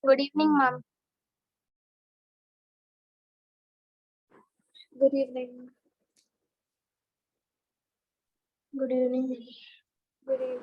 Good evening, ma'am. Good evening. Good evening. Good evening.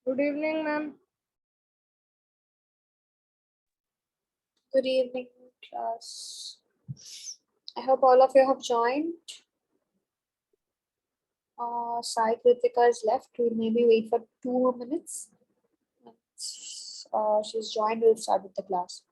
Good evening, ma'am. Good evening, class. I hope all of you have joined. Sai Kritika is left. We'll maybe wait for 2 minutes. She's joined. We'll start with the class.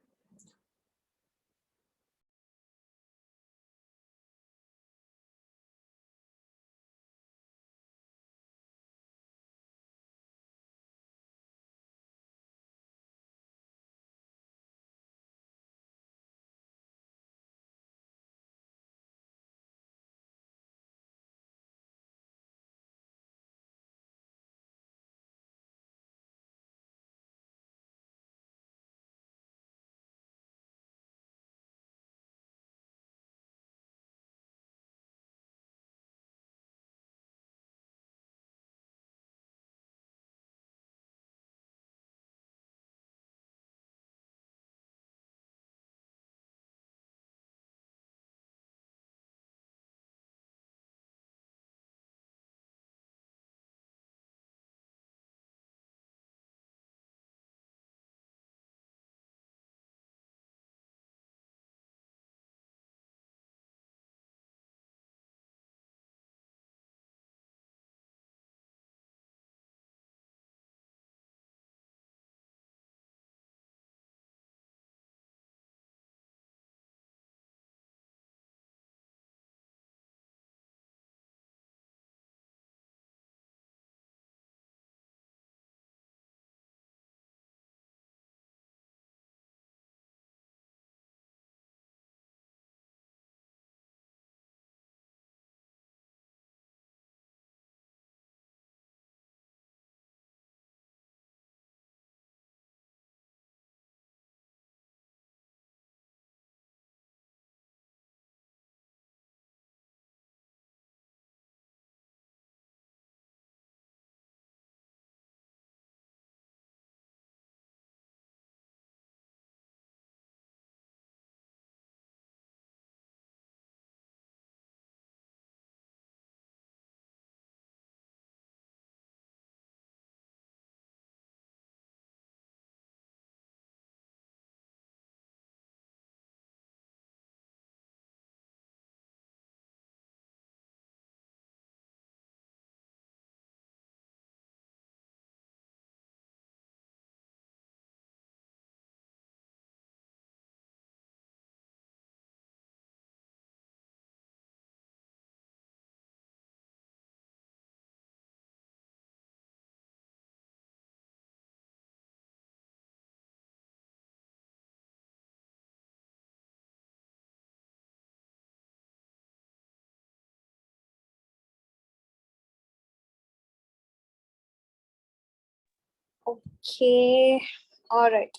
Okay, all right.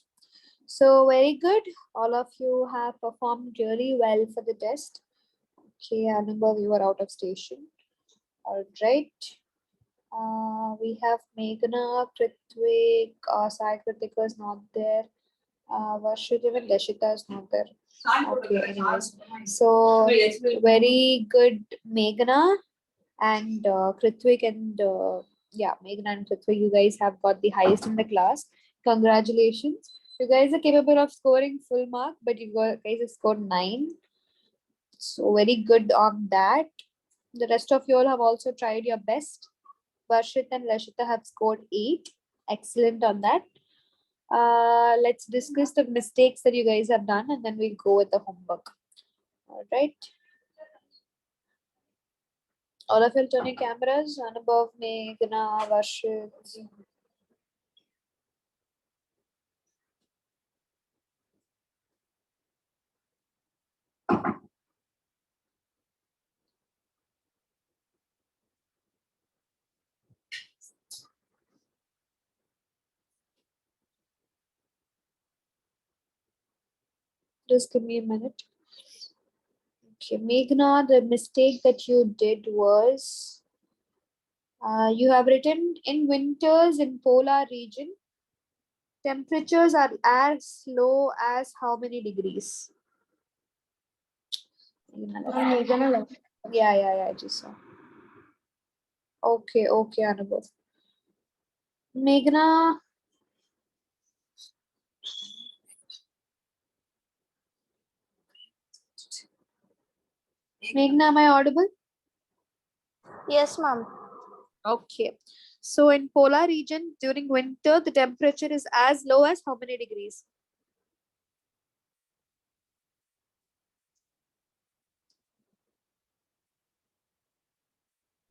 So very good. All of you have performed really well for the test. Okay, Anubhav, you are out of station. All right. We have Meghna, Krithwik, Sai Kritika is not there. Varshit, even Dashita is not there. Okay, anyways. So very good, Meghna and Krithwik and yeah, Meghna and Krithwik, you guys have got the highest in the class. Congratulations. You guys are capable of scoring full mark, but you guys have scored 9. So very good on that. The rest of you all have also tried your best. Varshit and Lashita have scored 8. Excellent on that. Let's discuss the mistakes that you guys have done and then we'll go with the homework. All right. All of you turn your cameras. Anubhav, Meghna, Varshit. Just give me a minute. Okay, Meghna, the mistake that you did was you have written in winters in polar region, temperatures are as low as how many degrees? Yeah, I just saw. Okay, Anubhav. Meghna, am I audible? Yes, ma'am. Okay. So in polar region during winter, the temperature is as low as how many degrees?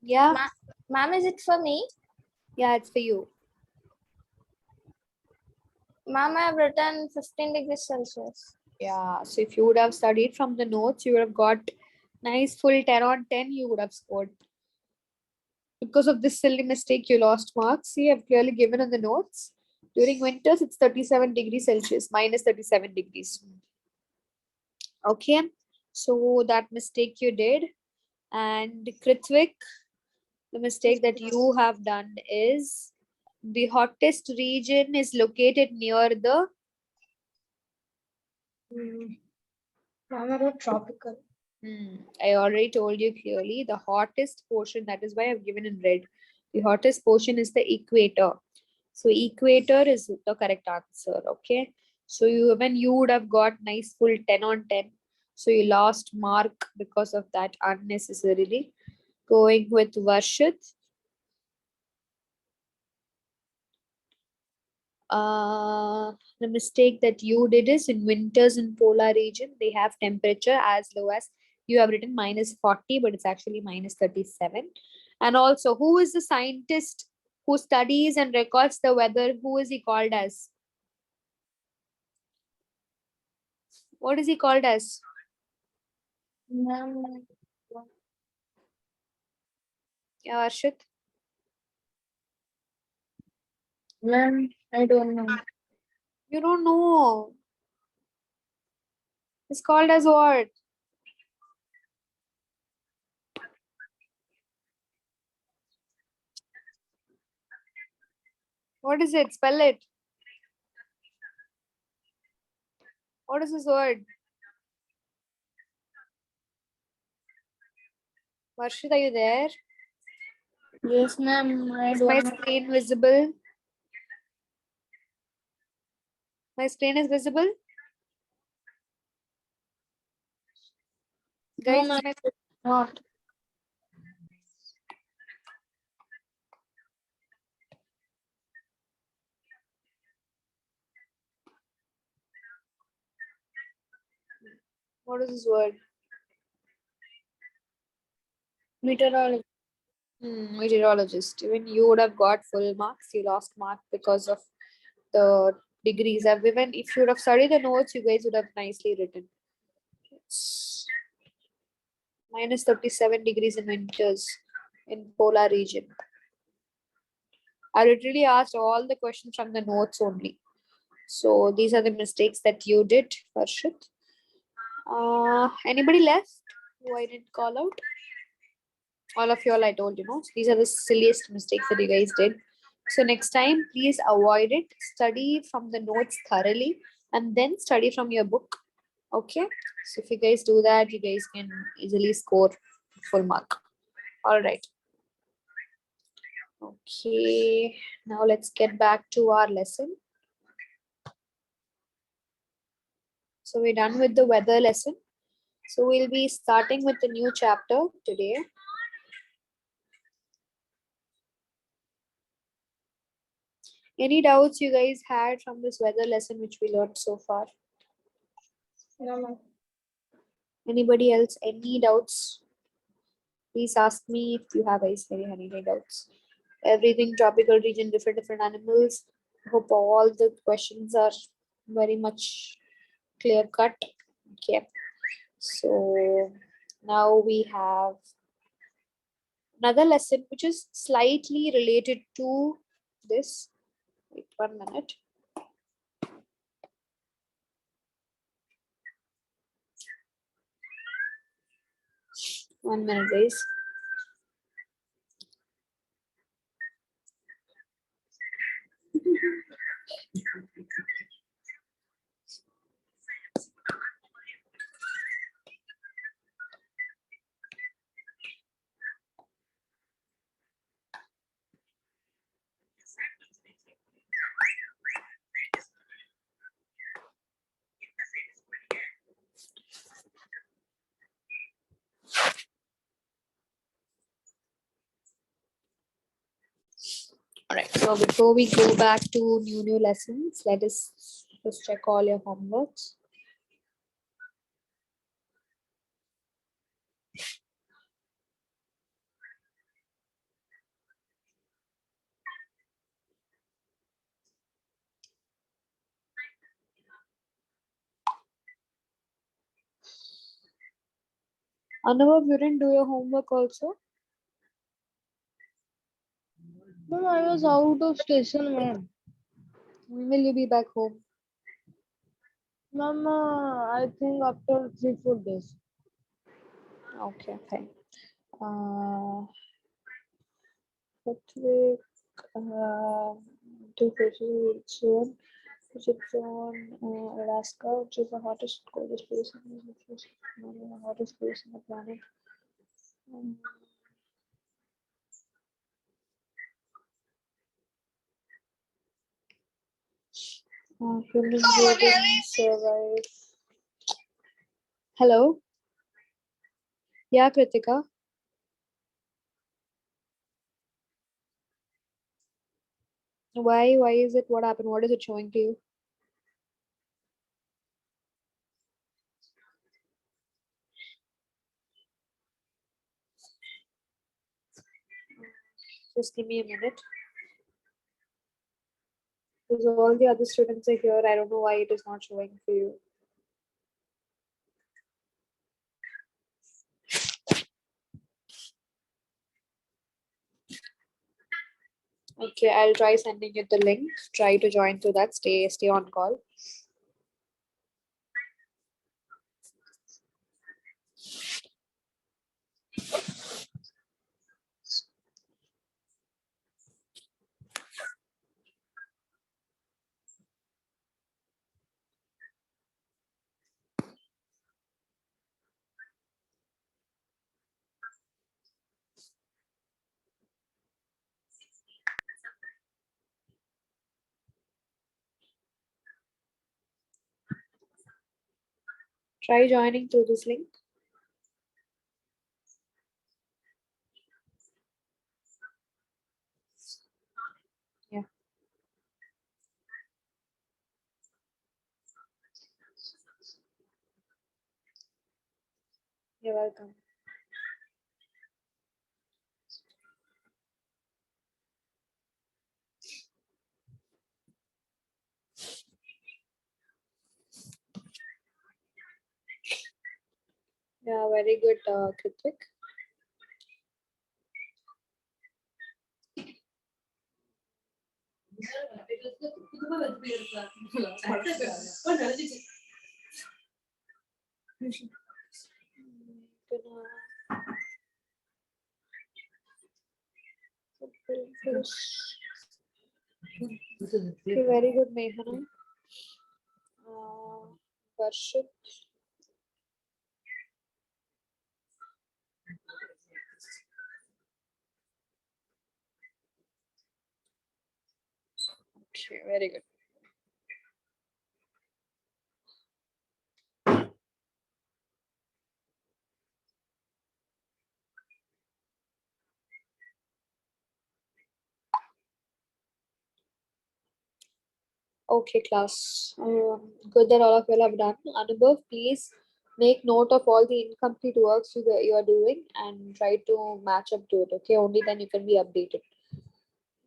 Yeah. Ma'am, is it for me? Yeah, it's for you. Ma'am, I have written 15 degrees Celsius. Yeah. So if you would have studied from the notes, you would have got nice full 10 on 10 you would have scored. Because of this silly mistake, you lost marks. See, I've clearly given on the notes. During winters, it's 37 degrees Celsius, minus 37 degrees. Okay. So that mistake you did. And Krithvik, the mistake that you have done is the hottest region is located near the Ma'am, I wrote tropical. I already told you clearly the hottest portion, that is why I've given in red. The hottest portion is the equator. So equator is the correct answer. Okay. So you would have got nice full 10 on 10. So you lost mark because of that unnecessarily. Going with Varshit. The mistake that you did is in winters in polar region, they have temperature as low as you have written minus 40, but it's actually minus 37. And also, who is the scientist who studies and records the weather? Who is he called as? What is he called as? Ma'am, Yeah, Arshit. ma'am, I don't know. You don't know. It's called as what? What is it? Spell it. What is this word? Varshit, are you there? Yes, ma'am, I Is my don't know. screen visible? My screen is visible? No, Guys, is ma'am, my not. what is this word? Meteorology. Meteorologist. Even you would have got full marks. You lost mark because of the degrees. Even if you would have studied the notes, you guys would have nicely written. It's minus 37 degrees in winters in polar region. I literally asked all the questions from the notes only. So these are the mistakes that you did, Harshit. Anybody left who I didn't call out? All of y'all, I told you, know, these are the silliest mistakes that you guys did. So next time, please avoid it. Study from the notes thoroughly and then study from your book. Okay. So if you guys do that, you guys can easily score full mark. All right. Okay. Now let's get back to our lesson. So we're done with the weather lesson. So we'll be starting with the new chapter today. Any doubts you guys had from this weather lesson which we learned so far? No, ma'am. Anybody else? Any doubts? Please ask me if you have any doubts. Everything tropical region, different animals. Hope all the questions are very much clear cut. Okay. So now we have another lesson which is slightly related to this. Wait 1 minute. One minute, guys. All right. So before we go back to new lessons, let us just check all your homeworks. Anubhav, you didn't do your homework also? No, I was out of station, ma'am. When will you be back home? Ma'am, I think after 3 4 days. Okay, fine. Patrick, two questions soon. Egypt on Alaska, which is the hottest, coldest place in the hottest place on the planet. Um, Humans wouldn't survive. Hello? Yeah, Kritika. Why? Why is it? What happened? What is it showing to you? Just give me a minute. Because all the other students are here. I don't know why it is not showing for you. Okay, I'll try sending you the link. Try to join through that. Stay on call. Try joining through this link. Yeah. You're welcome. Yeah, very good, Kritik. Okay, very good, Meghana. Varshit. Okay, very good. Okay, class. Good that all of you have done. Anubhav, please make note of all the incomplete works you are doing and try to match up to it. Okay, only then you can be updated.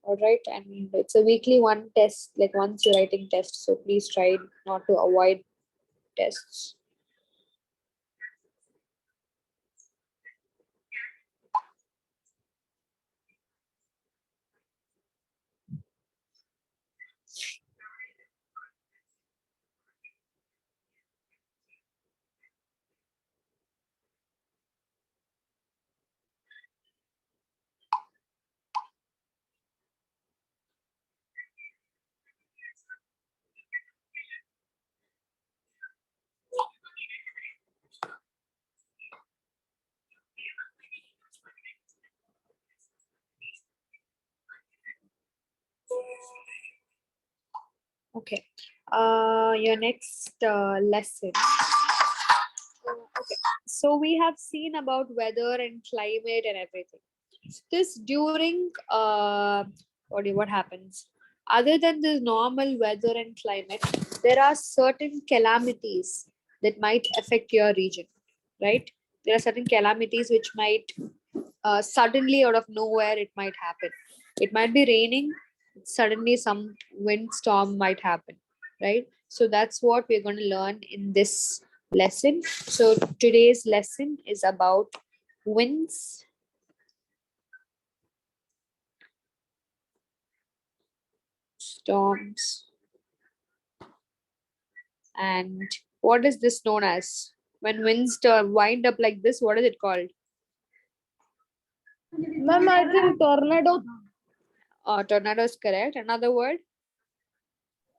All right, and it's a weekly one test, like once you're writing tests. So please try not to avoid tests. Okay. Your next lesson. Okay. So we have seen about weather and climate and everything. This during what happens? Other than the normal weather and climate, there are certain calamities that might affect your region, right? There are certain calamities which might suddenly out of nowhere it might happen. It might be raining, suddenly some windstorm might happen, right? So that's what we're going to learn in this lesson. So today's lesson is about winds, storms, and what is this known as? When winds wind up like this, what is it called? Ma'am, I think tornado. Tornado is correct. Another word?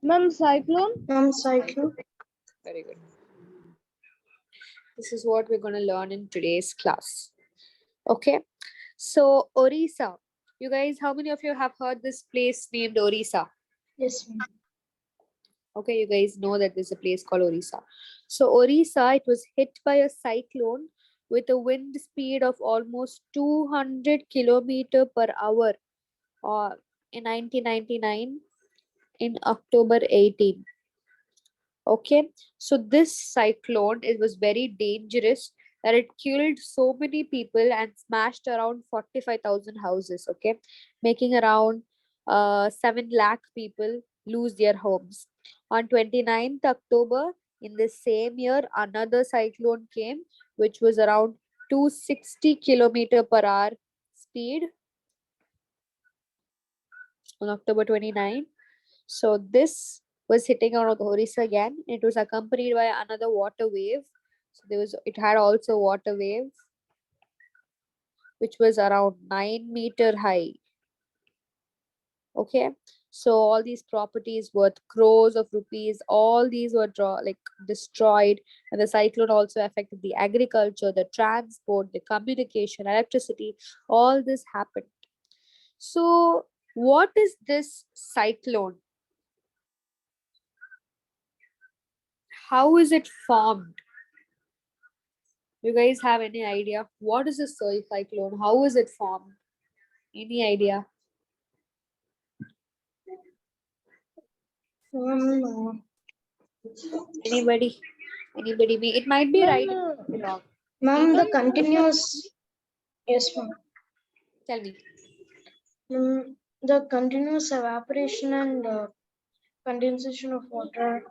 Ma'am, cyclone. Ma'am, cyclone. Very good. This is what we're going to learn in today's class. Okay. So Orissa, you guys, how many of you have heard this place named Orissa? Yes, ma'am. Okay, you guys know that there's a place called Orissa. So Orissa, it was hit by a cyclone with a wind speed of almost 200 kilometer per hour in 1999 in October 18. Okay, so this cyclone, it was very dangerous that it killed so many people and smashed around 45,000 houses. Okay, making around 7 lakh people lose their homes. On 29th October in the same year, another cyclone came, which was around 260 kilometer per hour speed on October 29. So this was hitting out of Orissa again. It was accompanied by another water wave. So it had also water wave, which was around 9-meter high. Okay. So all these properties worth crores of rupees, all these were destroyed. And the cyclone also affected the agriculture, the transport, the communication, electricity. All this happened. So what is this cyclone? How is it formed? You guys have any idea? What is a cyclone? How is it formed? Any idea? Anybody? Anybody? It might be right. Wrong. Ma'am, the continuous. Yes, ma'am. Tell me. The continuous evaporation and condensation of water.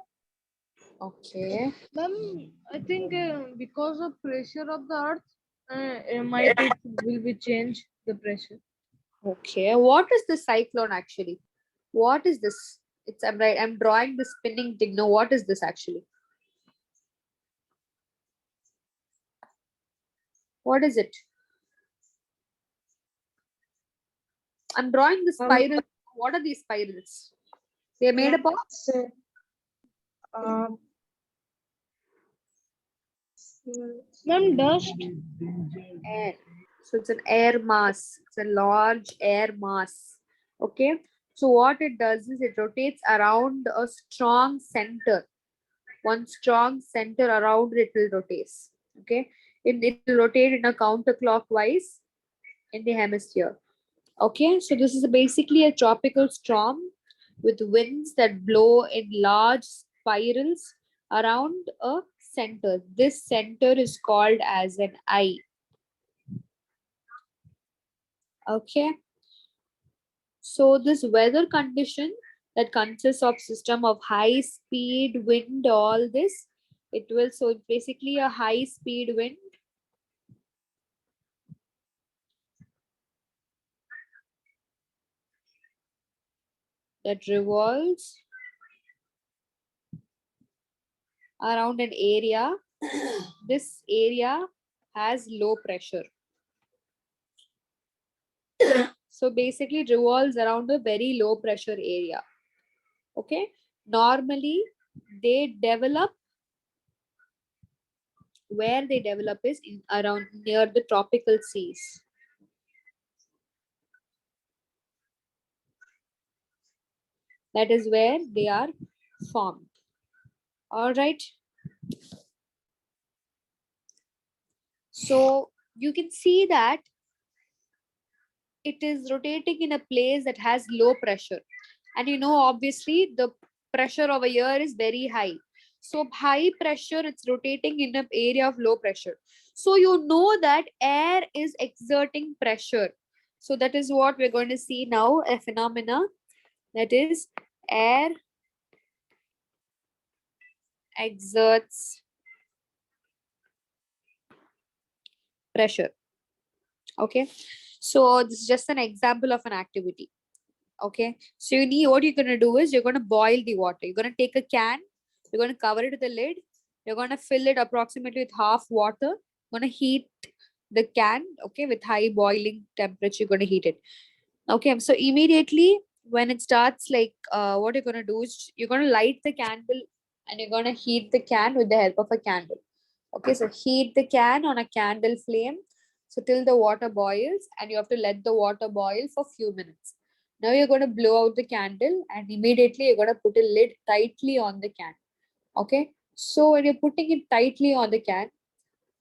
Okay. Ma'am, I think because of pressure of the earth, it will be change the pressure. Okay. What is the cyclone actually? What is this? I'm right. I'm drawing the spinning thing. Now, what is this actually? What is it? I'm drawing the spiral. What are these spirals? They are made up of Ma'am, dust. air. So it's an air mass. It's a large air mass. Okay. So what it does is it rotates around a strong center. One strong center around it will rotate. Okay. It will rotate in a counterclockwise in the hemisphere. Okay. So this is basically a tropical storm with winds that blow in large spirals around a center. This center is called as an eye. Okay. So this weather condition that consists of system of high speed wind, all this, it will, so basically a high speed wind that revolves around an area. This area has low pressure. So basically it revolves around a very low pressure area. Okay. Normally they develop, where they develop is in around near the tropical seas. That is where they are formed. All right. So you can see that it is rotating in a place that has low pressure. And you know, obviously the pressure over here is very high. So high pressure, it's rotating in an area of low pressure. So you know that air is exerting pressure. So that is what we're going to see now, a phenomena that is air exerts pressure. Okay. So this is just an example of an activity. Okay. So you need, what you're going to do is you're going to boil the water. You're going to take a can, you're going to cover it with a lid. You're going to fill it approximately with half water. You're going to heat the can, okay, with high boiling temperature. You're going to heat it. Okay. So immediately when it starts, like what you're going to do is you're going to light the candle and you're going to heat the can with the help of a candle. Okay. So heat the can on a candle flame. So till the water boils, and you have to let the water boil for few minutes. Now you're going to blow out the candle and immediately you're going to put a lid tightly on the can. Okay. So when you're putting it tightly on the can,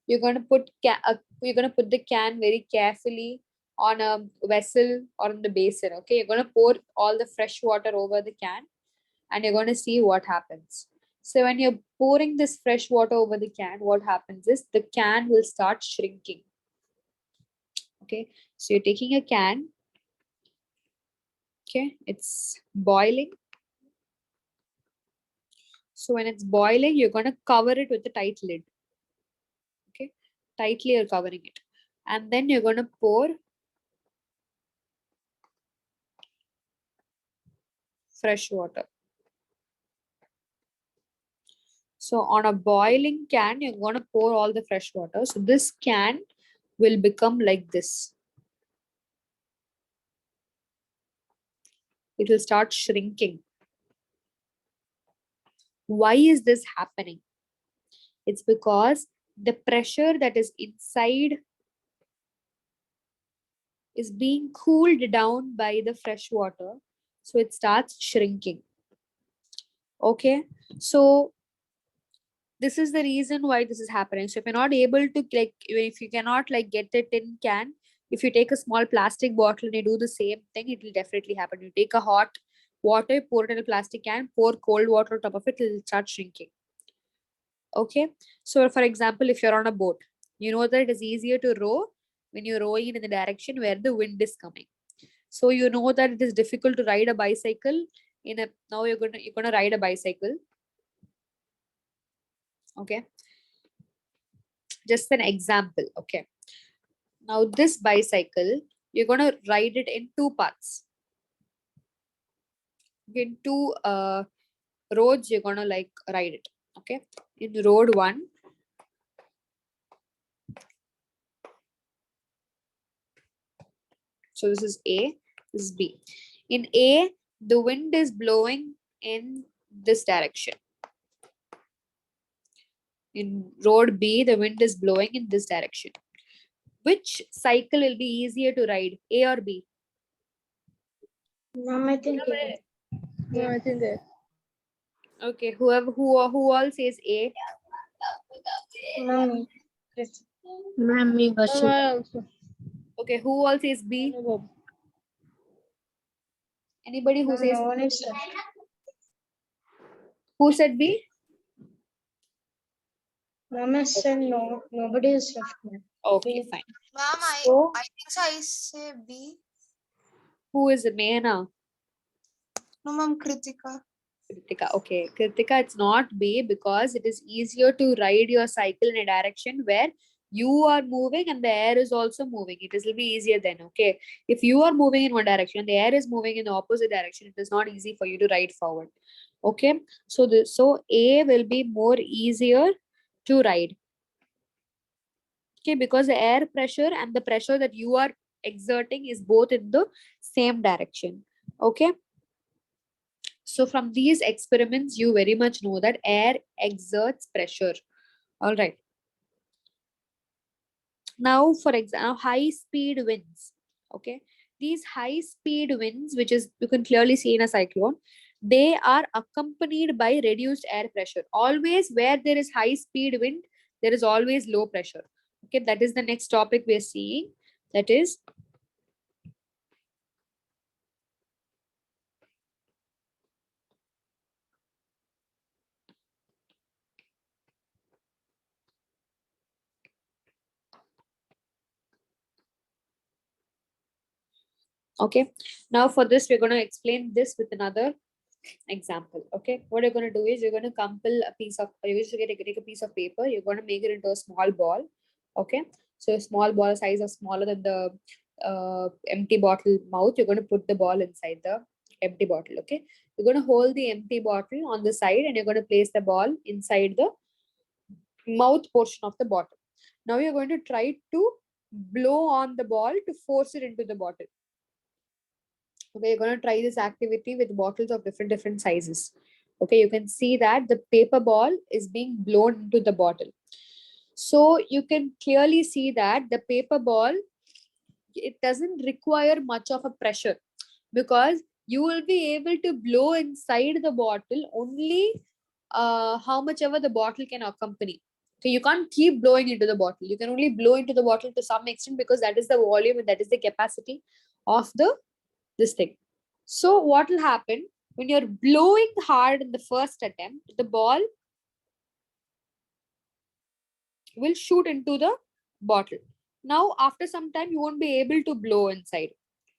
you're going to put the can very carefully on a vessel or in the basin. Okay. You're going to pour all the fresh water over the can and you're going to see what happens. So when you're pouring this fresh water over the can, what happens is the can will start shrinking. Okay. So you're taking a can. Okay. It's boiling. So when it's boiling, you're going to cover it with a tight lid. Okay. Tightly you're covering it. And then you're going to pour fresh water. So on a boiling can, you're going to pour all the fresh water. So this can will become like this. It will start shrinking. Why is this happening? It's because the pressure that is inside is being cooled down by the fresh water. So it starts shrinking. Okay. So this is the reason why this is happening. So if you're not able to, like, if you cannot like get a tin can, if you take a small plastic bottle and you do the same thing, it will definitely happen. You take a hot water, pour it in a plastic can, pour cold water on top of it, it will start shrinking. Okay. So for example, if you're on a boat, you know that it is easier to row when you're rowing in the direction where the wind is coming. So you know that it is difficult to ride a bicycle now you're gonna ride a bicycle. Okay. Just an example. Okay. Now this bicycle, you're gonna ride it in two parts. in two roads you're gonna like ride it. Okay, in road 1, so this is A, this is B. In A, the wind is blowing in this direction. In road B, the wind is blowing in this direction. Which cycle will be easier to ride, A or B? Ma'am, I think No, I think Okay, who all says A? Ma'am, Ma'am, me I also. Okay, who all says B? Anubhav. Anybody who says no one is left. who said B? Mama said no, nobody is left. Ma'am. Okay, fine. Ma'am, So I think so. I say B. who is Mehna? No, ma'am, Kritika. Kritika. Okay, Kritika, it's not B because it is easier to ride your cycle in a direction where you are moving and the air is also moving. It will be easier then. Okay, if you are moving in one direction, the air is moving in the opposite direction. It is not easy for you to ride forward. Okay, so A will be more easier to ride. Okay, because the air pressure and the pressure that you are exerting is both in the same direction. Okay. So from these experiments, you very much know that air exerts pressure. All right. Now, for example, high speed winds. Okay. These high speed winds, which is you can clearly see in a cyclone, they are accompanied by reduced air pressure. Always where there is high speed wind, there is always low pressure. Okay. That is the next topic we are seeing. That is okay. Now for this, we're going to explain this with another example. Okay, what you're going to do is you're going to compile a piece of, you're just going to take a piece of paper, you're going to make it into a small ball. Okay, so a small ball size is smaller than the empty bottle mouth. You're going to put the ball inside the empty bottle. Okay, you're going to hold the empty bottle on the side and you're going to place the ball inside the mouth portion of the bottle. Now you're going to try to blow on the ball to force it into the bottle. Okay, you're going to try this activity with bottles of different sizes. Okay, you can see that the paper ball is being blown into the bottle. So you can clearly see that the paper ball, it doesn't require much of a pressure because you will be able to blow inside the bottle only how much ever the bottle can accompany. Okay, you can't keep blowing into the bottle. You can only blow into the bottle to some extent because that is the volume and that is the capacity of the this thing. So what will happen when you're blowing hard in the first attempt, the ball will shoot into the bottle. Now, after some time, you won't be able to blow inside.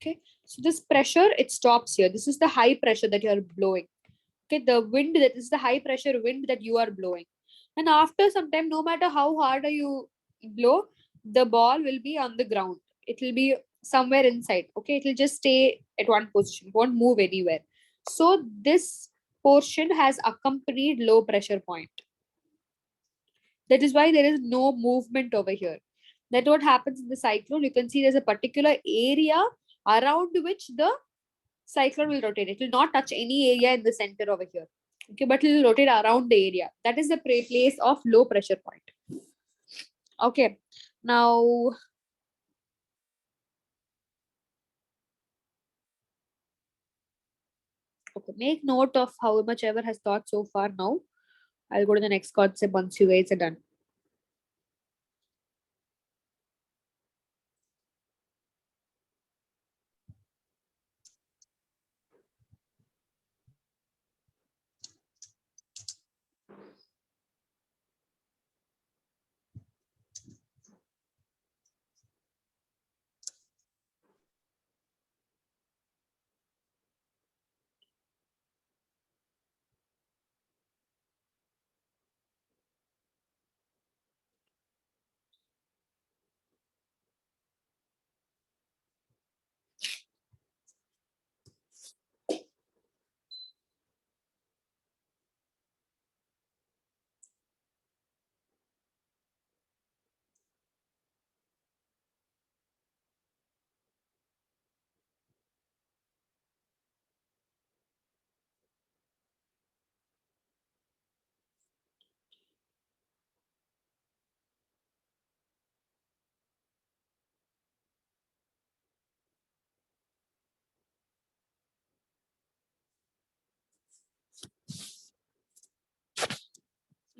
Okay. So this pressure, it stops here. This is the high pressure that you are blowing. Okay. The wind, that is the high pressure wind that you are blowing. And after some time, no matter how hard you blow, the ball will be on the ground. It will be somewhere inside. Okay. It will just stay at one position. It won't move anywhere. So this portion has accompanied low pressure point. That is why there is no movement over here. That what happens in the cyclone. You can see there's a particular area around which the cyclone will rotate. It will not touch any area in the center over here. Okay, but it will rotate around the area. That is the place of low pressure point. Okay, now okay, make note of how much ever has taught so far. Now I'll go to the next concept once you guys are done.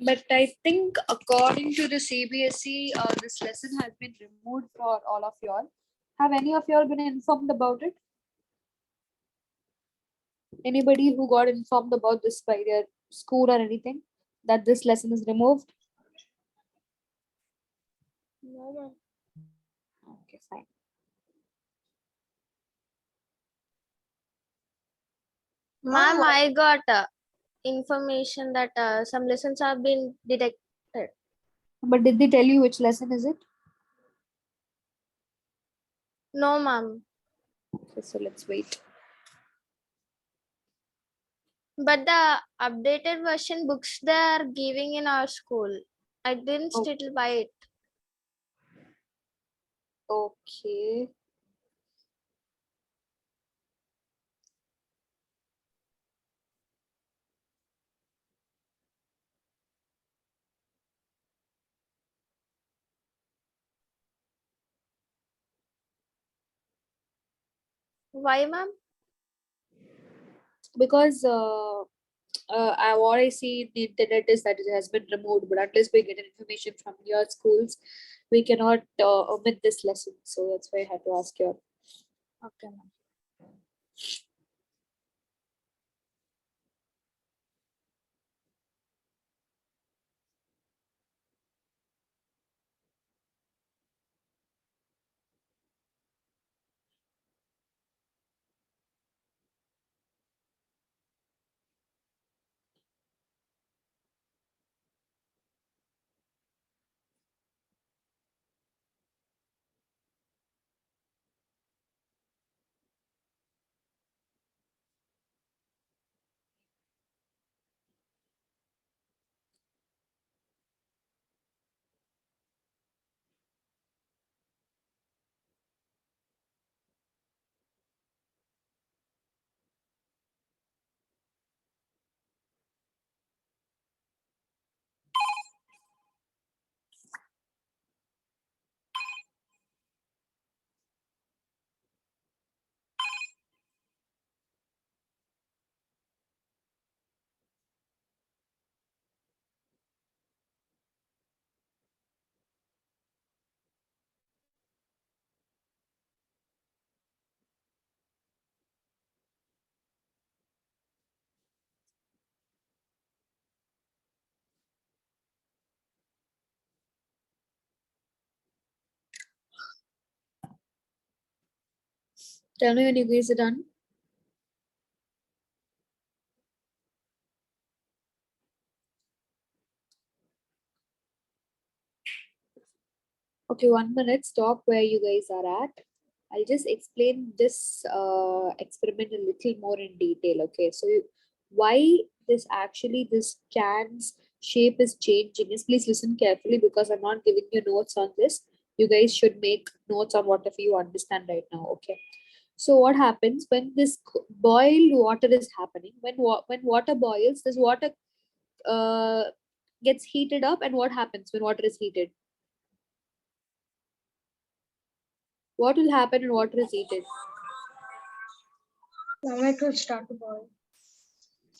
But I think according to the CBSE, this lesson has been removed for all of y'all. Have any of y'all been informed about it? Anybody who got informed about this by their school or anything, that this lesson is removed? No, ma'am. Okay, fine. Ma'am, I got information that some lessons have been detected. But did they tell you which lesson is it? No, ma'am. Okay, so let's wait. But the updated version books they are giving in our school. I didn't Oh. still buy it. Okay. Why, ma'am? Because what I see in the internet is that it has been removed, but unless we get information from your schools, we cannot omit this lesson. So that's why I had to ask you. Okay, ma'am. Tell me when you guys are done. Okay, 1 minute. Stop where you guys are at. I'll just explain this experiment a little more in detail. Okay, so why this can's shape is changing is, please listen carefully because I'm not giving you notes on this. You guys should make notes on whatever you understand right now. Okay. So what happens when this boiled water is happening? When water boils, this water uh, gets heated up, and what happens when water is heated? What will happen when water is heated? It will start to boil.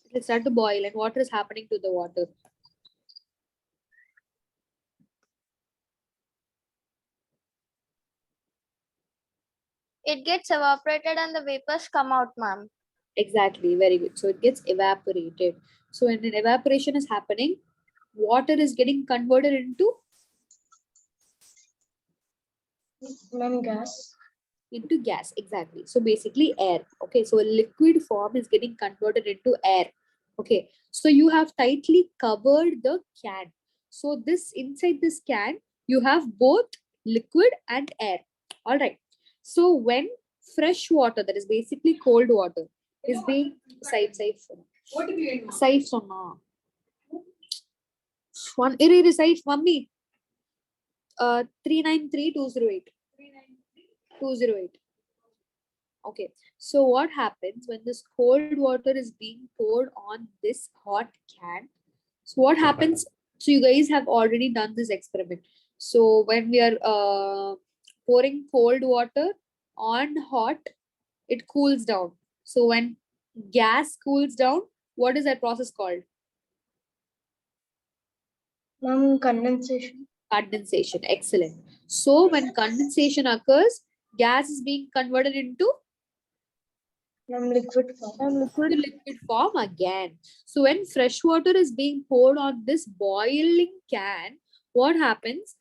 It will start to boil, and water is happening to the water. It gets evaporated and the vapors come out, ma'am. Exactly, very good. So it gets evaporated. So when an evaporation is happening, water is getting converted into Gas. gas. Exactly. So basically air. Okay, so a liquid form is getting converted into air. Okay, so you have tightly covered the can. So this inside this can, you have both liquid and air. All right. So when fresh water, that is basically cold water, is being safe. Safe sonna. Safe mummy. 393-208. 208. Okay, so what happens when this cold water is being poured on this hot can? So what happens? So you guys have already done this experiment. So when we are pouring cold water on hot, it cools down. So when gas cools down, what is that process called? Condensation. Condensation. Excellent. So when condensation occurs, gas is being converted into Liquid form. liquid form again. So when fresh water is being poured on this boiling can, what happens?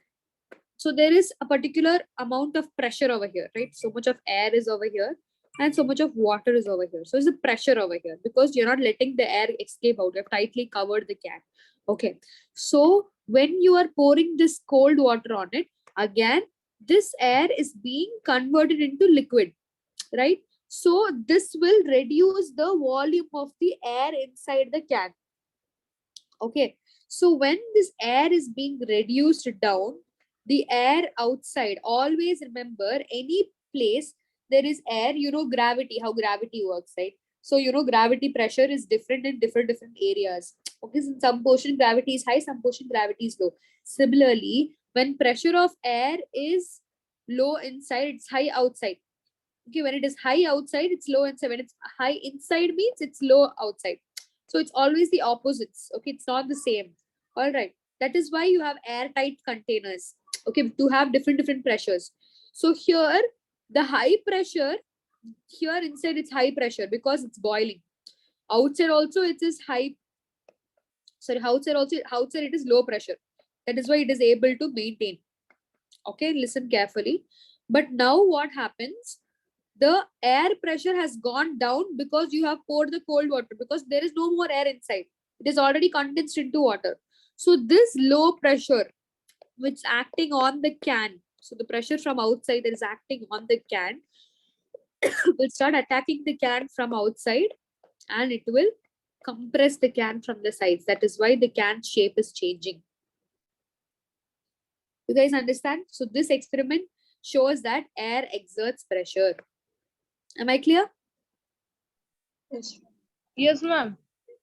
So there is a particular amount of pressure over here, right? So much of air is over here and so much of water is over here. So it's the pressure over here because you're not letting the air escape out. You've tightly covered the can. Okay. So when you are pouring this cold water on it, again, this air is being converted into liquid, right? So this will reduce the volume of the air inside the can. Okay. So when this air is being reduced down, the air outside, always remember any place there is air, gravity, how gravity works, right? So, gravity pressure is different in different areas. Okay. So in some portion gravity is high, some portion gravity is low. Similarly, when pressure of air is low inside, it's high outside. Okay, when it is high outside, it's low inside. When it's high inside means it's low outside. So it's always the opposites. Okay, it's not the same. All right. That is why you have airtight containers. Okay, to have different pressures. So here, the high pressure, here inside it's high pressure because it's boiling. Outside also it is high. Sorry, outside it is low pressure. That is why it is able to maintain. Okay, listen carefully. But now what happens? The air pressure has gone down because you have poured the cold water, because there is no more air inside. It is already condensed into water. So this low pressure which acting on the can, so the pressure from outside that is acting on the can will start attacking the can from outside and it will compress the can from the sides. That is why the can shape is changing. You guys understand? So this experiment shows that air exerts pressure. Am I clear? Yes. Yes, ma'am.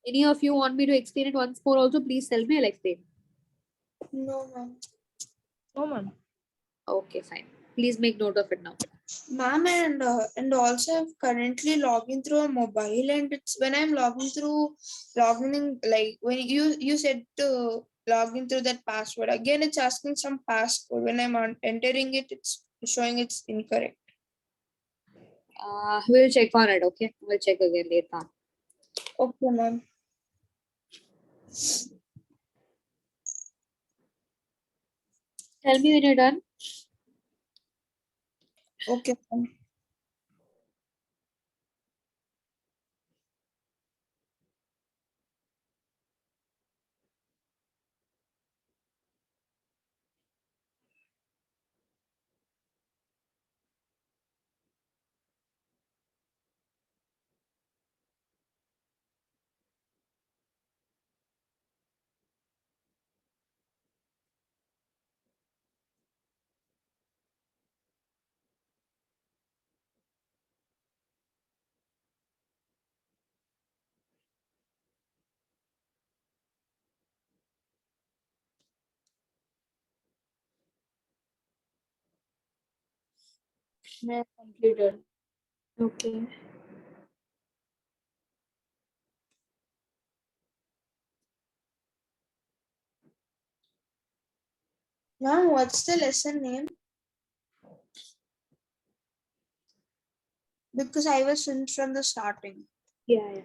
Any of you want me to explain it once more also, please tell me, I'll explain. No, ma'am. No, ma'am. Okay, fine. Please make note of it now. Ma'am, and also I'm currently logging through a mobile, and it's when I'm logging in, like when you said to log in through that password, again it's asking some passcode. When I'm entering it, it's showing it's incorrect. We'll check on it, okay? We'll check again later. Okay, ma'am. Tell me when you're done. Okay, ma'am. Completed. Okay. Ma'am, what's the lesson name? Because I was in from the starting. Yeah.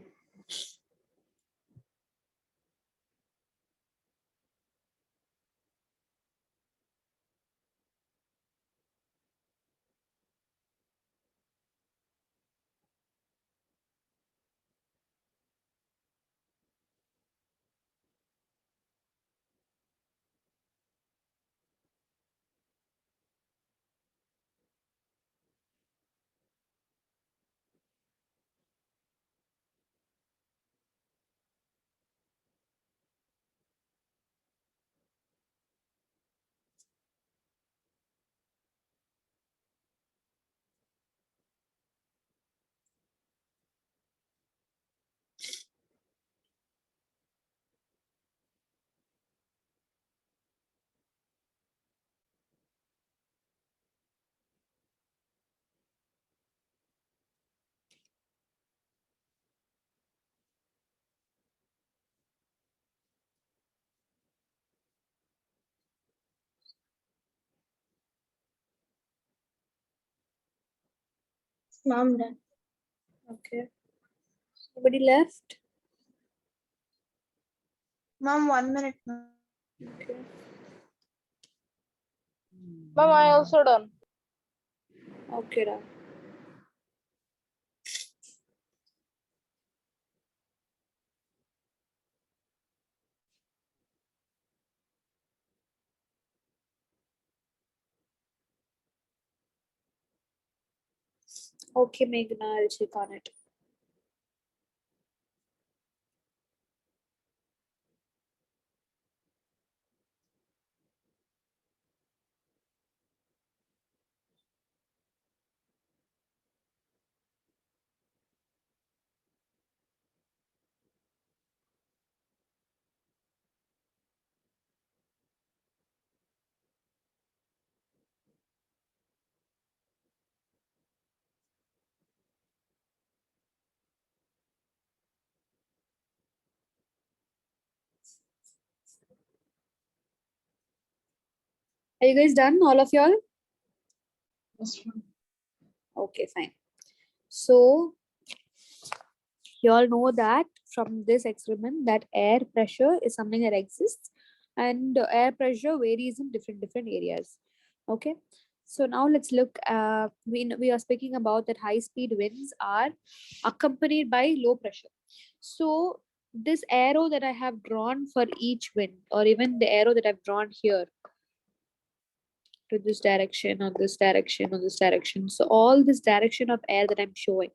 Mom done. Okay. Somebody left? Ma'am, 1 minute. Ma'am. Okay. Ma'am, I also done. Okay, done. Okay, Meghna, I'll check on it. Are you guys done, all of y'all? Okay, fine. So you all know that from this experiment that air pressure is something that exists, and air pressure varies in different areas. Okay, so now let's look. We are speaking about that high speed winds are accompanied by low pressure. So this arrow that I have drawn for each wind, or even the arrow that I've drawn here to this direction, or this direction, or this direction, so all this direction of air that I'm showing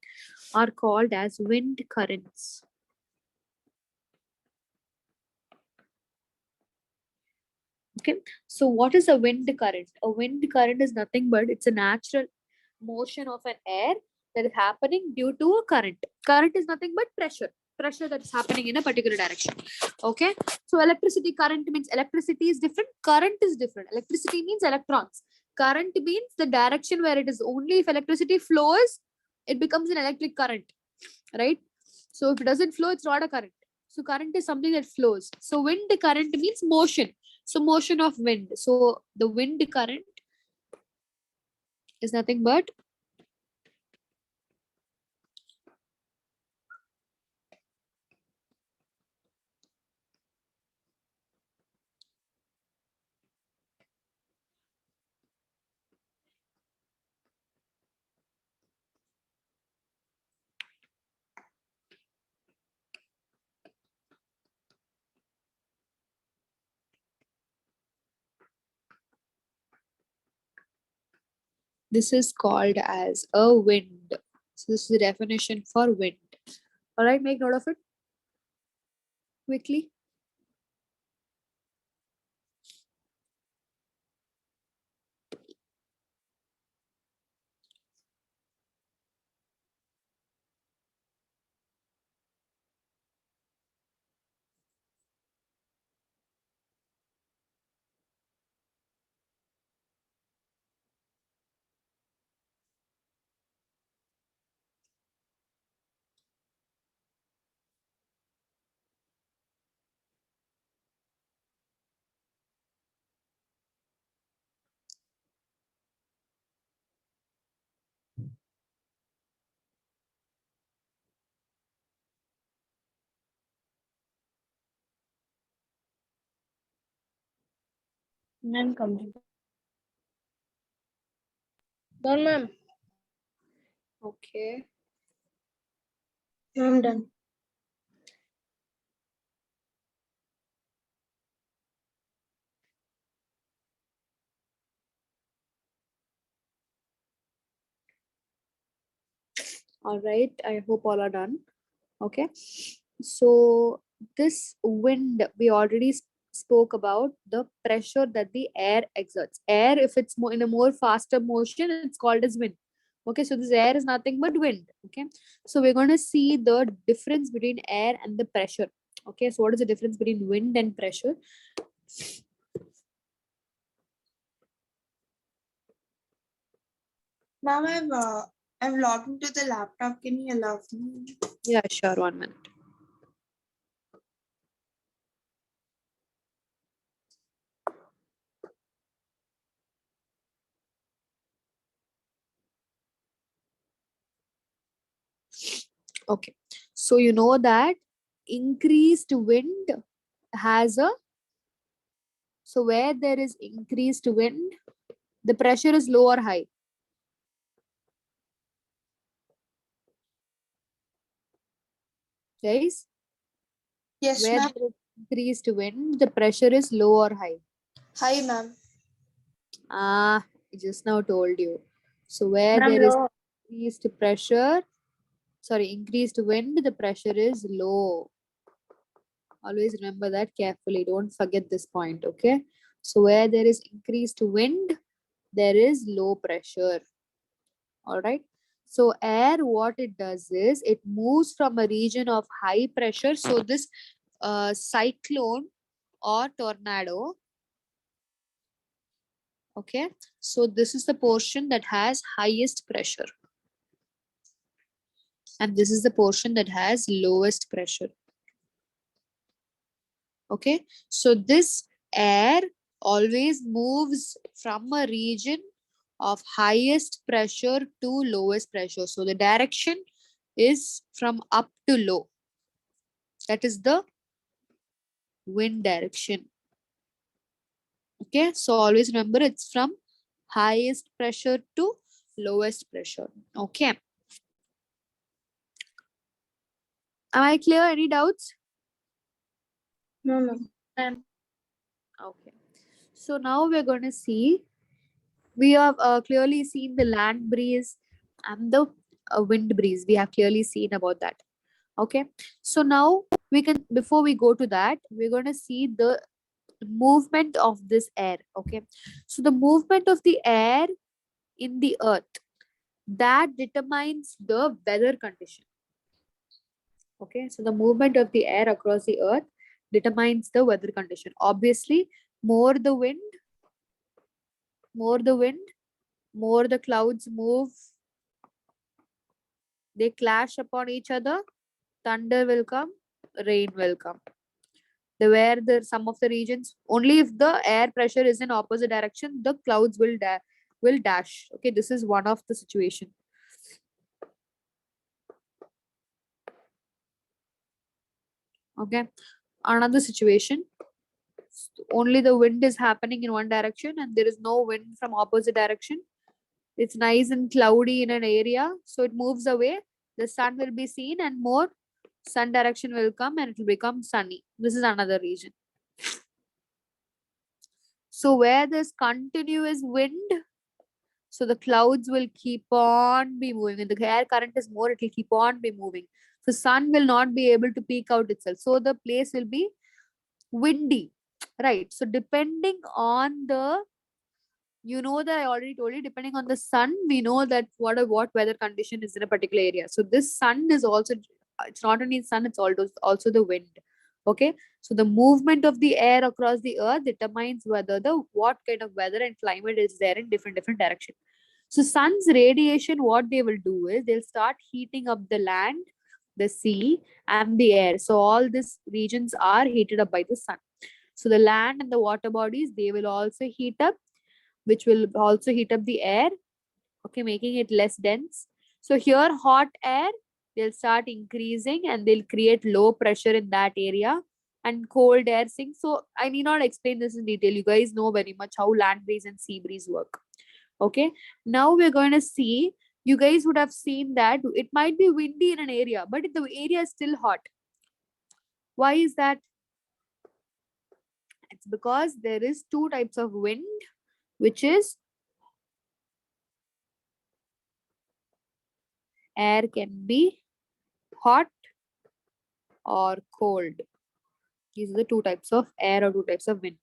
are called as wind currents. Okay, so what is a wind current? A wind current is nothing but it's a natural motion of an air that is happening due to a current. Current is nothing but pressure that is happening in a particular direction. Okay, so electricity current means electricity is different, current is different. Electricity means electrons, current means the direction where it is. Only if electricity flows it becomes an electric current, right? So if it doesn't flow it's not a current. So current is something that flows. So wind current means motion, so motion of wind. So the wind current is nothing but this is called as a wind. So this is the definition for wind. All right, make note of it quickly. Ma'am, complete. Done, ma'am. Okay. I'm done. All right, I hope all are done. Okay, so this wind we already spoke about the pressure that the air exerts. Air, if it's more in a more faster motion, it's called as wind. Okay, so this air is nothing but wind. Okay, so we're going to see the difference between air and the pressure. Okay, so what is the difference between wind and pressure? Ma'am, I've logged into the laptop. Can you allow me? Yeah, sure, 1 minute. Okay. So you know that increased wind has a, so where there is increased wind, the pressure is low or high? Guys, Yes, where ma'am. there is increased wind, the pressure is low or high? Hi, ma'am. Ah, I just now told you. So where Ma'am, there is low. increased pressure, sorry, increased wind, the pressure is low. Always remember that carefully. Don't forget this point, okay? So where there is increased wind, there is low pressure. All right. So air, what it does is it moves from a region of high pressure. So this cyclone or tornado, okay? So this is the portion that has highest pressure. And this is the portion that has lowest pressure. Okay. So this air always moves from a region of highest pressure to lowest pressure. So the direction is from up to low. That is the wind direction. Okay, so always remember it's from highest pressure to lowest pressure. Okay, am I clear? Any doubts? No, no. Ma'am. Okay, so now we're going to see, we have clearly seen the land breeze and the wind breeze. We have clearly seen about that. Okay, so now we can, before we go to that, we're going to see the movement of this air. Okay, so the movement of the air in the earth, that determines the weather condition. Okay, so the movement of the air across the earth determines the weather condition. Obviously, more the wind, more the wind, more the clouds move, they clash upon each other, thunder will come, rain will come. The where the some of the regions, only if the air pressure is in opposite direction, the clouds will dash. Okay, this is one of the situation. Okay, another situation, only the wind is happening in one direction and there is no wind from opposite direction. It's nice and cloudy in an area, so it moves away, the sun will be seen and more sun direction will come and it will become sunny. This is another region. So where there's continuous wind, so the clouds will keep on be moving. When the air current is more, it will keep on be moving. So sun will not be able to peek out itself, so the place will be windy, right? So depending on the, you know that I already told you, depending on the sun, we know that what weather condition is in a particular area. So this sun is also, it's not only sun, it's also the wind. Okay, so the movement of the air across the earth determines whether the what kind of weather and climate is there in different direction. So sun's radiation, what they will do is they'll start heating up the land, the sea, and the air. So all these regions are heated up by the sun. So the land and the water bodies, they will also heat up, which will also heat up the air, okay, making it less dense. So here hot air, they'll start increasing and they'll create low pressure in that area, and cold air sinks. So I need not explain this in detail, you guys know very much how land breeze and sea breeze work. Okay, now we're going to see, you guys would have seen that it might be windy in an area, but the area is still hot. Why is that? It's because there is two types of wind, which is air can be hot or cold. These are the two types of air or two types of wind.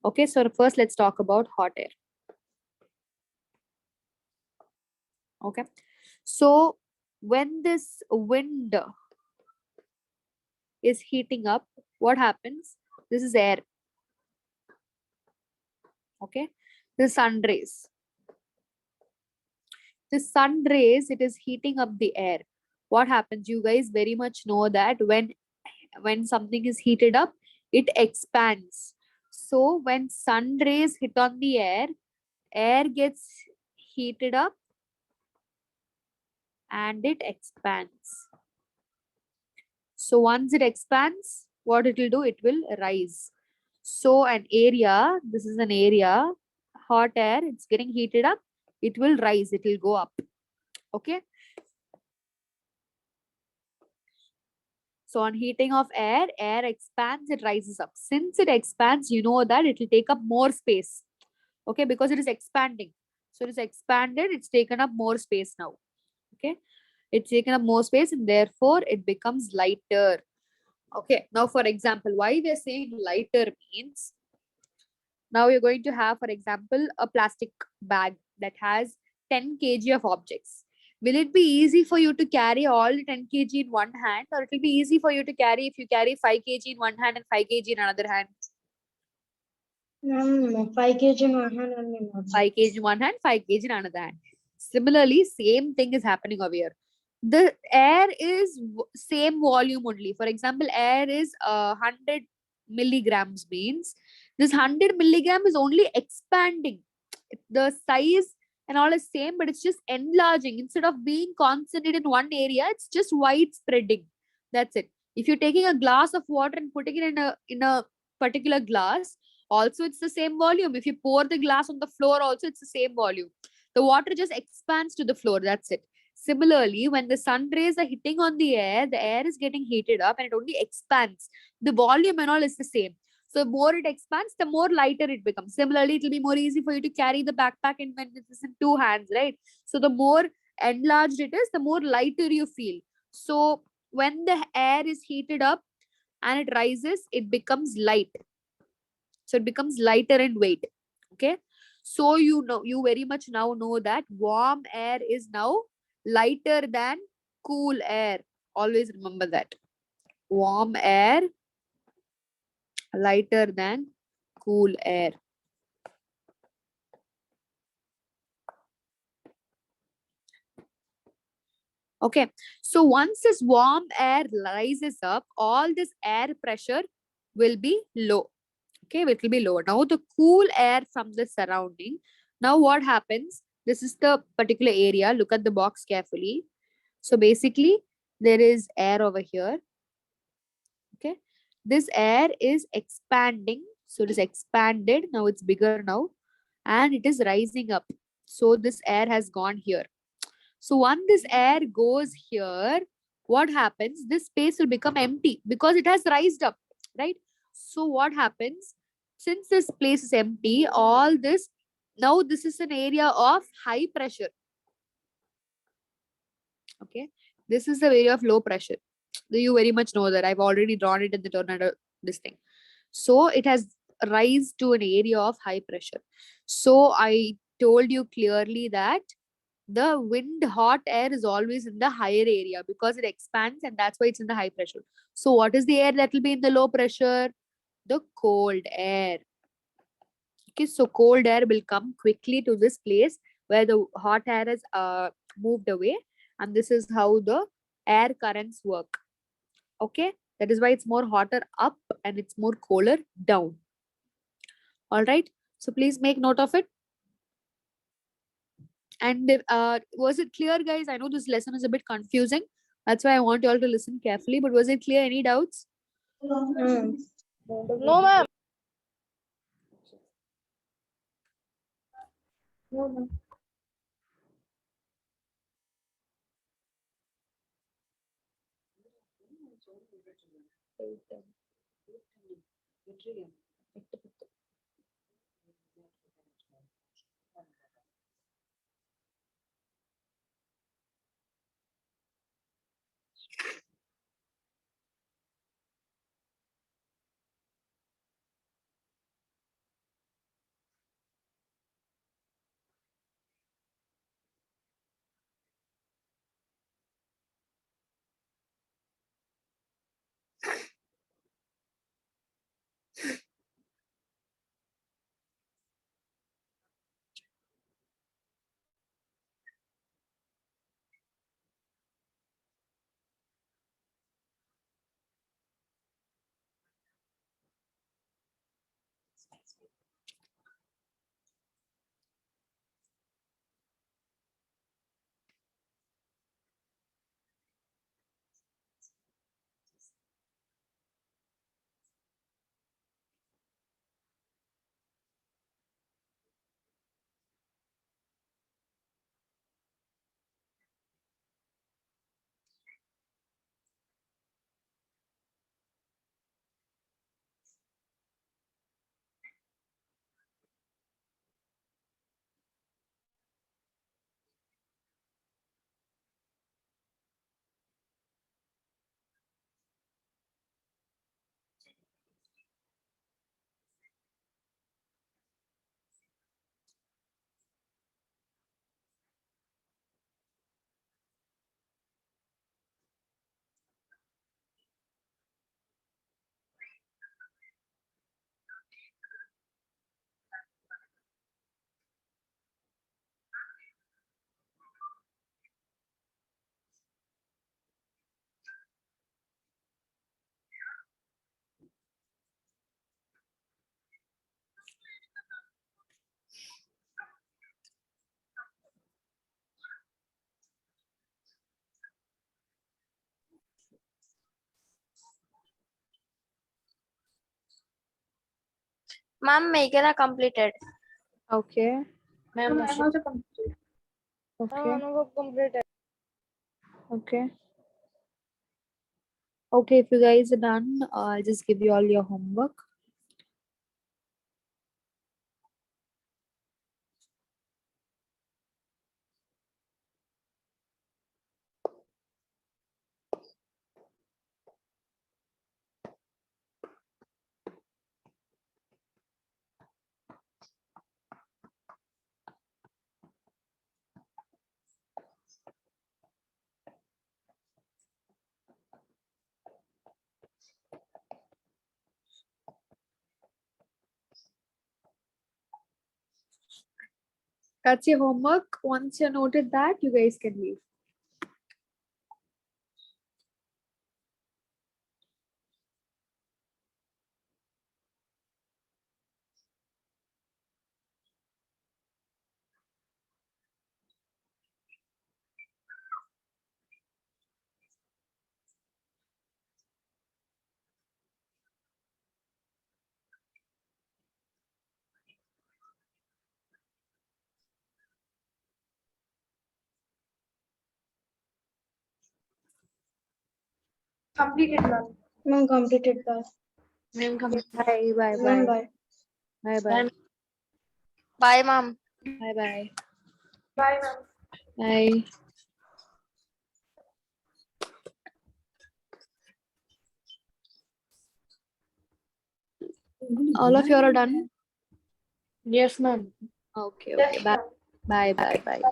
Okay, so first let's talk about hot air. Okay, so when this wind is heating up, what happens? This is air. Okay, the sun rays. The sun rays, it is heating up the air. What happens? You guys very much know that when something is heated up, it expands. So when sun rays hit on the air gets heated up and it expands. So once it expands, what it will do? It will rise. So an area, this is an area, hot air, it's getting heated up, it will rise, it will go up. Okay. So on heating of air, air expands, it rises up. Since it expands, you know that it will take up more space. Okay, because it is expanding. So it is expanded, it's taken up more space now. Okay, it's taken up more space and therefore it becomes lighter. Okay, now for example, why we're saying lighter means, now you're going to have, for example, a plastic bag that has 10 kg of objects. Will it be easy for you to carry all the 10 kg in one hand, or it will be easy for you to carry if you carry 5 kg in one hand and 5 kg in another hand? 5 kg in one hand and in other. 5 kg in one hand, 5 kg in another hand. Similarly, same thing is happening over here. The air is same volume only. For example, air is 100 milligrams means this 100 milligram is only expanding. The size and all is same, but it's just enlarging. Instead of being concentrated in one area, it's just wide spreading. That's it. If you're taking a glass of water and putting it in a particular glass, also it's the same volume. If you pour the glass on the floor, also it's the same volume. The water just expands to the floor. That's it. Similarly, when the sun rays are hitting on the air is getting heated up and it only expands. The volume and all is the same. So more it expands, the more lighter it becomes. Similarly, it will be more easy for you to carry the backpack and when it is in two hands, right? So the more enlarged it is, the more lighter you feel. So when the air is heated up and it rises, it becomes light. So it becomes lighter in weight. Okay. So you very much now know that warm air is now lighter than cool air. Always remember that. Warm air lighter than cool air. Okay. So once this warm air rises up, all this air pressure will be low. Okay, it will be low. Now the cool air from the surrounding. Now what happens? This is the particular area. Look at the box carefully. So basically, there is air over here. Okay, this air is expanding. So it is expanded. Now it's bigger now, and it is rising up. So this air has gone here. So once this air goes here, what happens? This space will become empty because it has rised up, right? So what happens? Since this place is empty, all this, now this is an area of high pressure. Okay. This is the area of low pressure. You very much know that I've already drawn it in the tornado, this thing. So it has rise to an area of high pressure. So I told you clearly that the wind hot air is always in the higher area because it expands and that's why it's in the high pressure. So what is the air that will be in the low pressure? The cold air. Okay, so cold air will come quickly to this place where the hot air is moved away, and this is how the air currents work. Okay, that is why it's more hotter up and it's more colder down. All right, so please make note of it. And was it clear, guys? I know this lesson is a bit confusing. That's why I want you all to listen carefully. But was it clear? Any doubts? No, ma'am. Ma'am, Meghana completed. Okay. Ma'am, I also completed. Okay. Complete. Okay. Okay, if you guys are done, I'll just give you all your homework. That's your homework. Once you noted that, you guys can leave. Completed, ma'am. Ma'am, completed class. Ma'am, complete. Bye, bye, Ma'am, bye. bye. Bye, bye. Bye, ma'am. Bye, bye. Bye, ma'am. Bye. All of you are done? Yes, ma'am. Okay, okay. Bye. Bye, bye, bye.